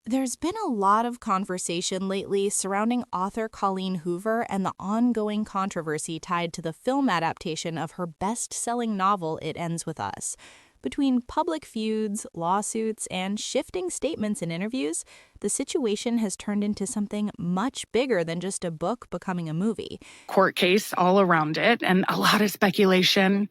There's been a lot of conversation lately surrounding author Colleen Hoover and the ongoing controversy tied to the film adaptation of her best-selling novel It Ends With Us. Between public feuds, lawsuits, and shifting statements in interviews, the situation has turned into something much bigger than just a book becoming a movie. Court case all around it and a lot of speculation.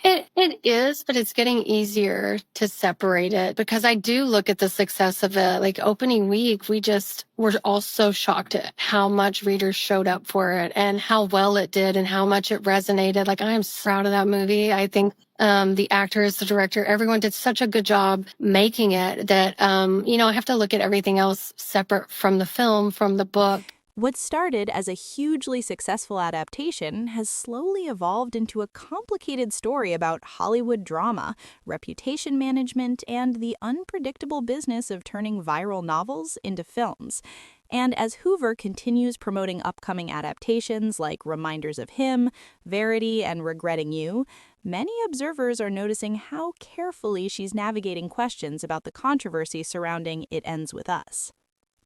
It is, but it's getting easier to separate it because I do look at the success of it. Like opening week, we just were all so shocked at how much readers showed up for it and how well it did and how much it resonated. Like I am so proud of that movie. I think the actors, the director, everyone did such a good job making it that, I have to look at everything else separate from the film, from the book. What started as a hugely successful adaptation has slowly evolved into a complicated story about Hollywood drama, reputation management, and the unpredictable business of turning viral novels into films. And as Hoover continues promoting upcoming adaptations like Reminders of Him, Verity, and Regretting You, many observers are noticing how carefully she's navigating questions about the controversy surrounding It Ends With Us.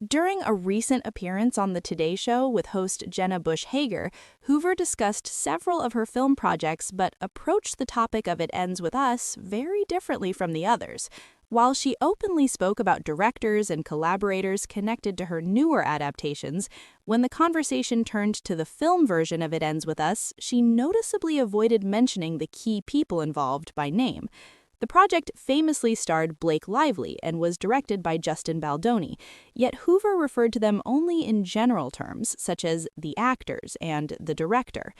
During a recent appearance on The Today Show with host Jenna Bush Hager, Hoover discussed several of her film projects but approached the topic of It Ends With Us very differently from the others. While she openly spoke about directors and collaborators connected to her newer adaptations, when the conversation turned to the film version of It Ends With Us, she noticeably avoided mentioning the key people involved by name. The project famously starred Blake Lively and was directed by Justin Baldoni, yet Hoover referred to them only in general terms, such as the actors and the director.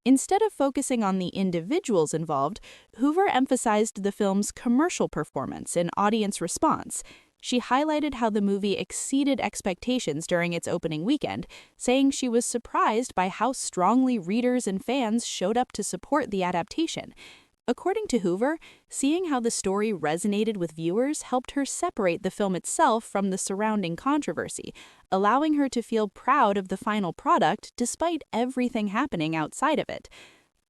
Instead of focusing on the individuals involved, Hoover emphasized the film's commercial performance and audience response. She highlighted how the movie exceeded expectations during its opening weekend, saying she was surprised by how strongly readers and fans showed up to support the adaptation. According to Hoover, seeing how the story resonated with viewers helped her separate the film itself from the surrounding controversy, allowing her to feel proud of the final product despite everything happening outside of it.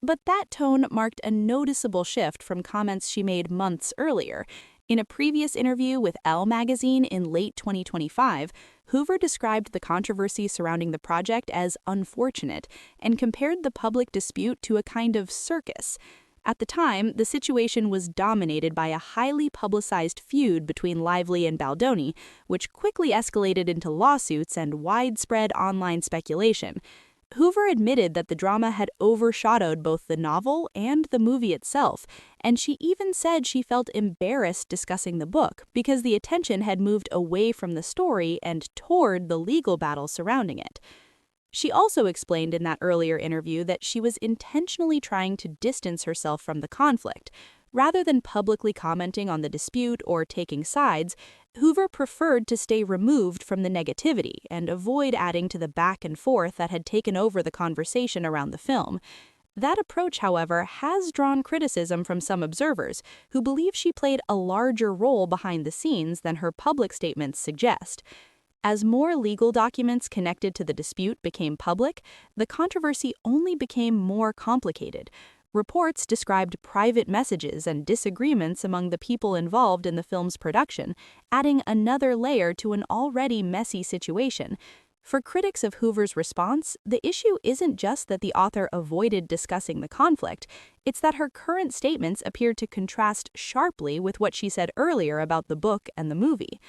But that tone marked a noticeable shift from comments she made months earlier. In a previous interview with Elle magazine in late 2025, Hoover described the controversy surrounding the project as unfortunate and compared the public dispute to a kind of circus. At the time, the situation was dominated by a highly publicized feud between Lively and Baldoni, which quickly escalated into lawsuits and widespread online speculation. Hoover admitted that the drama had overshadowed both the novel and the movie itself, and she even said she felt embarrassed discussing the book because the attention had moved away from the story and toward the legal battle surrounding it. She also explained in that earlier interview that she was intentionally trying to distance herself from the conflict. Rather than publicly commenting on the dispute or taking sides, Hoover preferred to stay removed from the negativity and avoid adding to the back and forth that had taken over the conversation around the film. That approach, however, has drawn criticism from some observers who believe she played a larger role behind the scenes than her public statements suggest. As more legal documents connected to the dispute became public, the controversy only became more complicated. Reports described private messages and disagreements among the people involved in the film's production, adding another layer to an already messy situation. For critics of Hoover's response, the issue isn't just that the author avoided discussing the conflict, it's that her current statements appear to contrast sharply with what she said earlier about the book and the movie.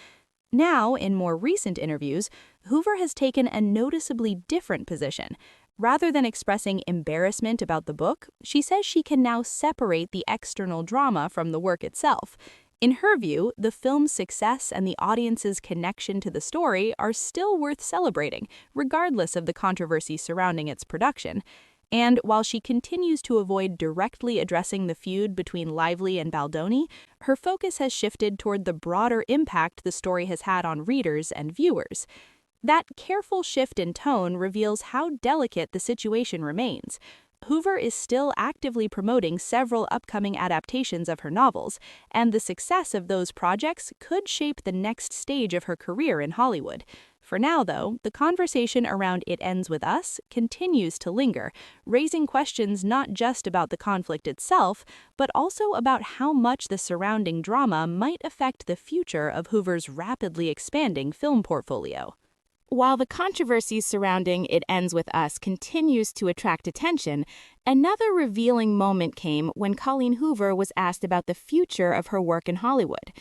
Now, in more recent interviews, Hoover has taken a noticeably different position. Rather than expressing embarrassment about the book, she says she can now separate the external drama from the work itself. In her view, the film's success and the audience's connection to the story are still worth celebrating, regardless of the controversy surrounding its production. And while she continues to avoid directly addressing the feud between Lively and Baldoni, her focus has shifted toward the broader impact the story has had on readers and viewers. That careful shift in tone reveals how delicate the situation remains. Hoover is still actively promoting several upcoming adaptations of her novels, and the success of those projects could shape the next stage of her career in Hollywood. For now, though, the conversation around It Ends With Us continues to linger, raising questions not just about the conflict itself, but also about how much the surrounding drama might affect the future of Hoover's rapidly expanding film portfolio. While the controversy surrounding It Ends With Us continues to attract attention, another revealing moment came when Colleen Hoover was asked about the future of her work in Hollywood.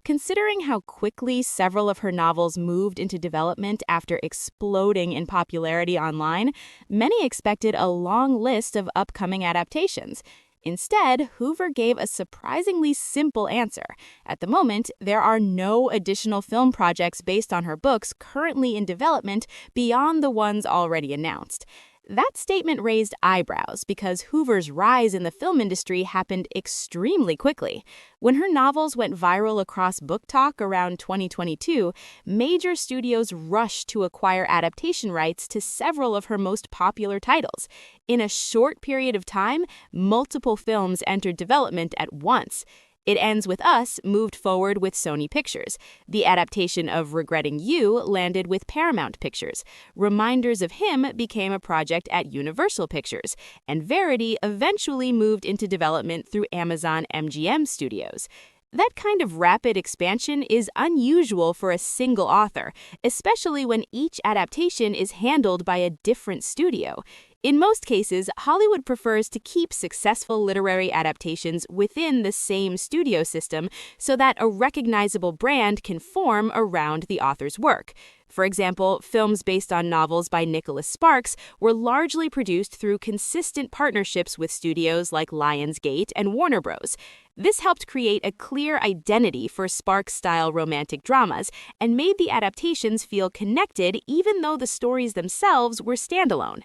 Considering how quickly several of her novels moved into development after exploding in popularity online, many expected a long list of upcoming adaptations. Instead, Hoover gave a surprisingly simple answer. At the moment, there are no additional film projects based on her books currently in development beyond the ones already announced. That statement raised eyebrows because Hoover's rise in the film industry happened extremely quickly. When her novels went viral across Book Talk around 2022, major studios rushed to acquire adaptation rights to several of her most popular titles. In a short period of time, multiple films entered development at once. It Ends With Us moved forward with Sony Pictures. The adaptation of Regretting You landed with Paramount Pictures. Reminders of Him became a project at Universal Pictures. And Verity eventually moved into development through Amazon MGM Studios. That kind of rapid expansion is unusual for a single author, especially when each adaptation is handled by a different studio. In most cases, Hollywood prefers to keep successful literary adaptations within the same studio system so that a recognizable brand can form around the author's work. For example, films based on novels by Nicholas Sparks were largely produced through consistent partnerships with studios like Lionsgate and Warner Bros. This helped create a clear identity for Sparks-style romantic dramas and made the adaptations feel connected even though the stories themselves were standalone.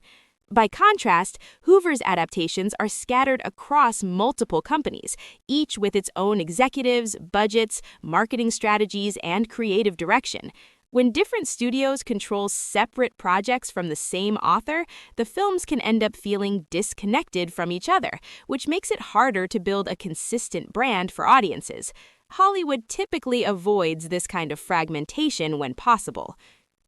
By contrast, Hoover's adaptations are scattered across multiple companies, each with its own executives, budgets, marketing strategies, and creative direction. When different studios control separate projects from the same author, the films can end up feeling disconnected from each other, which makes it harder to build a consistent brand for audiences. Hollywood typically avoids this kind of fragmentation when possible.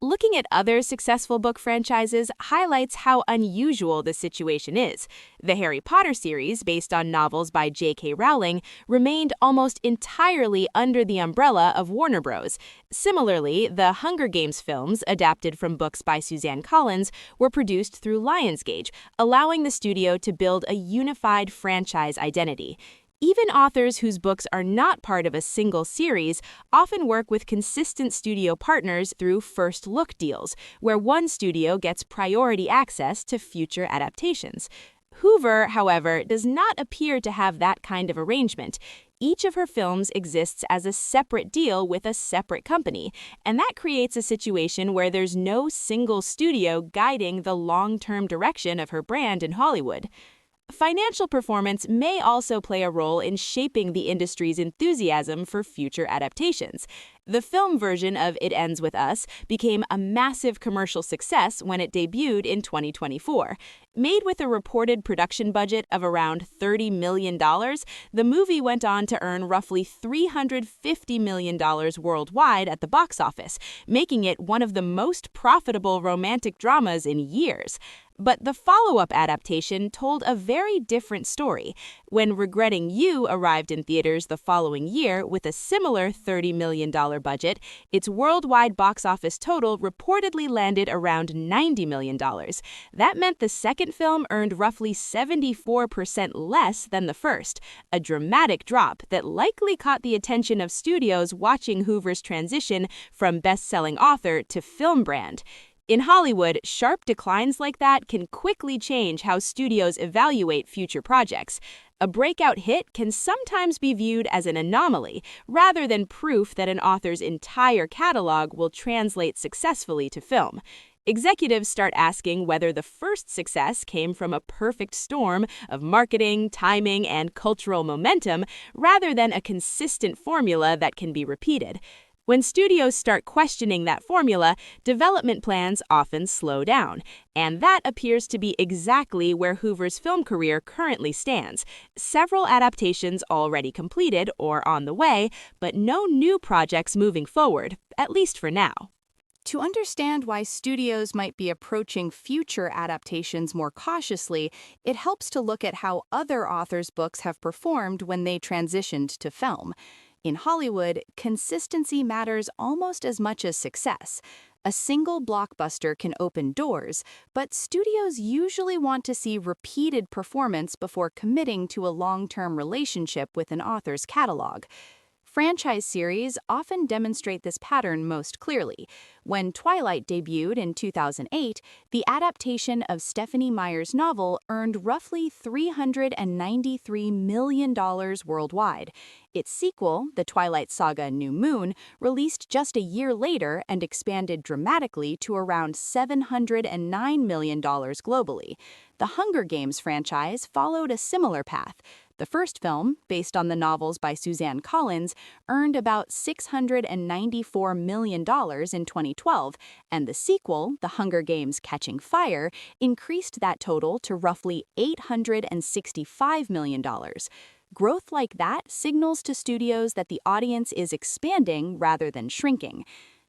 Looking at other successful book franchises highlights how unusual this situation is. The Harry Potter series, based on novels by J.K. Rowling, remained almost entirely under the umbrella of Warner Bros. Similarly, the Hunger Games films, adapted from books by Suzanne Collins, were produced through Lionsgate, allowing the studio to build a unified franchise identity. Even authors whose books are not part of a single series often work with consistent studio partners through first look deals, where one studio gets priority access to future adaptations. Hoover, however, does not appear to have that kind of arrangement. Each of her films exists as a separate deal with a separate company, and that creates a situation where there's no single studio guiding the long-term direction of her brand in Hollywood. Financial performance may also play a role in shaping the industry's enthusiasm for future adaptations. The film version of It Ends With Us became a massive commercial success when it debuted in 2024. Made with a reported production budget of around $30 million, the movie went on to earn roughly $350 million worldwide at the box office, making it one of the most profitable romantic dramas in years. But the follow-up adaptation told a very different story. When Regretting You arrived in theaters the following year with a similar $30 million budget, its worldwide box office total reportedly landed around $90 million. That meant the second film earned roughly 74% less than the first, a dramatic drop that likely caught the attention of studios watching Hoover's transition from best-selling author to film brand. In Hollywood, sharp declines like that can quickly change how studios evaluate future projects. A breakout hit can sometimes be viewed as an anomaly, rather than proof that an author's entire catalog will translate successfully to film. Executives start asking whether the first success came from a perfect storm of marketing, timing, and cultural momentum, rather than a consistent formula that can be repeated. When studios start questioning that formula, development plans often slow down, and that appears to be exactly where Hoover's film career currently stands. Several adaptations already completed or on the way, but no new projects moving forward, at least for now. To understand why studios might be approaching future adaptations more cautiously, it helps to look at how other authors' books have performed when they transitioned to film. In Hollywood, consistency matters almost as much as success. A single blockbuster can open doors, but studios usually want to see repeated performance before committing to a long-term relationship with an author's catalog. Franchise series often demonstrate this pattern most clearly. When Twilight debuted in 2008, the adaptation of Stephenie Meyer's novel earned roughly $393 million worldwide. Its sequel, The Twilight Saga: New Moon, released just a year later and expanded dramatically to around $709 million globally. The Hunger Games franchise followed a similar path. The first film, based on the novels by Suzanne Collins, earned about $694 million in 2012, and the sequel, The Hunger Games: Catching Fire, increased that total to roughly $865 million. Growth like that signals to studios that the audience is expanding rather than shrinking.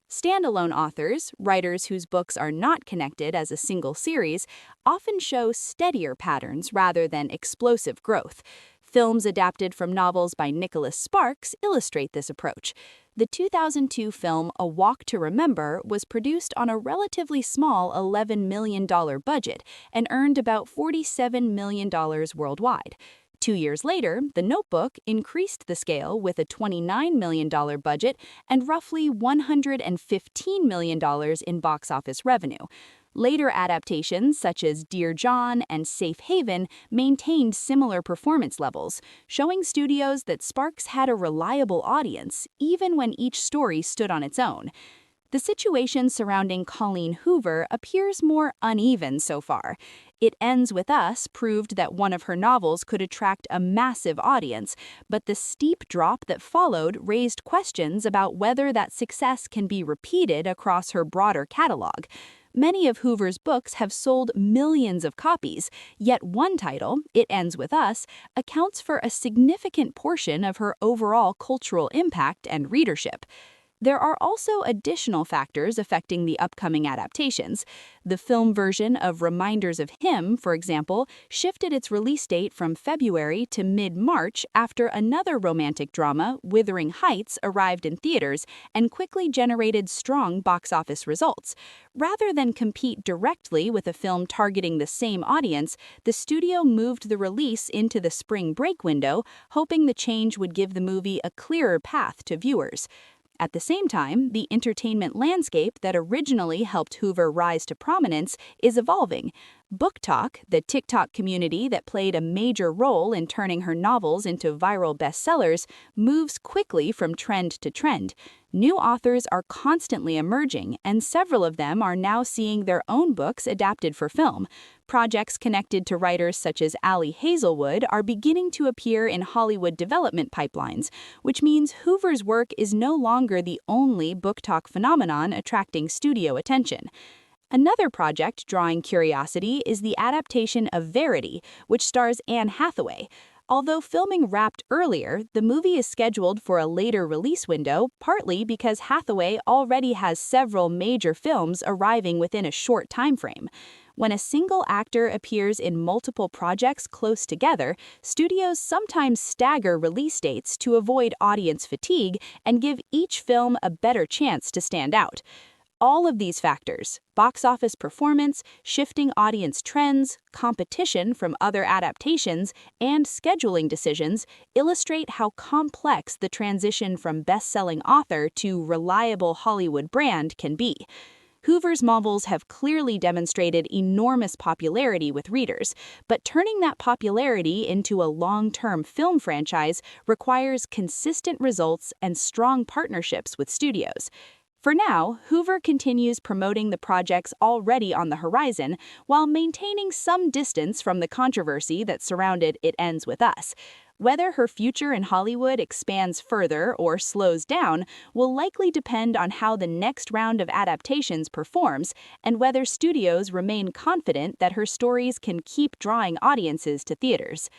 Standalone authors, writers whose books are not connected as a single series, often show steadier patterns rather than explosive growth. Films adapted from novels by Nicholas Sparks illustrate this approach. The 2002 film A Walk to Remember was produced on a relatively small $11 million budget and earned about $47 million worldwide. 2 years later, The Notebook increased the scale with a $29 million budget and roughly $115 million in box office revenue. Later adaptations, such as Dear John and Safe Haven, maintained similar performance levels, showing studios that Sparks had a reliable audience, even when each story stood on its own. The situation surrounding Colleen Hoover appears more uneven so far. It Ends With Us proved that one of her novels could attract a massive audience, but the steep drop that followed raised questions about whether that success can be repeated across her broader catalog. Many of Hoover's books have sold millions of copies, yet one title, It Ends With Us, accounts for a significant portion of her overall cultural impact and readership. There are also additional factors affecting the upcoming adaptations. The film version of Reminders of Him, for example, shifted its release date from February to mid-March after another romantic drama, Wuthering Heights, arrived in theaters and quickly generated strong box office results. Rather than compete directly with a film targeting the same audience, the studio moved the release into the spring break window, hoping the change would give the movie a clearer path to viewers. At the same time, the entertainment landscape that originally helped Hoover rise to prominence is evolving. Book Talk, the TikTok community that played a major role in turning her novels into viral bestsellers, moves quickly from trend to trend. New authors are constantly emerging, and several of them are now seeing their own books adapted for film. Projects connected to writers such as Ali Hazelwood are beginning to appear in Hollywood development pipelines, which means Hoover's work is no longer the only Book Talk phenomenon attracting studio attention. Another project drawing curiosity is the adaptation of Verity, which stars Anne Hathaway. Although filming wrapped earlier, the movie is scheduled for a later release window, partly because Hathaway already has several major films arriving within a short time frame. When a single actor appears in multiple projects close together, studios sometimes stagger release dates to avoid audience fatigue and give each film a better chance to stand out. All of these factors, box office performance, shifting audience trends, competition from other adaptations, and scheduling decisions, illustrate how complex the transition from best-selling author to reliable Hollywood brand can be. Hoover's novels have clearly demonstrated enormous popularity with readers, but turning that popularity into a long-term film franchise requires consistent results and strong partnerships with studios. For now, Hoover continues promoting the projects already on the horizon while maintaining some distance from the controversy that surrounded It Ends With Us. Whether her future in Hollywood expands further or slows down will likely depend on how the next round of adaptations performs and whether studios remain confident that her stories can keep drawing audiences to theaters.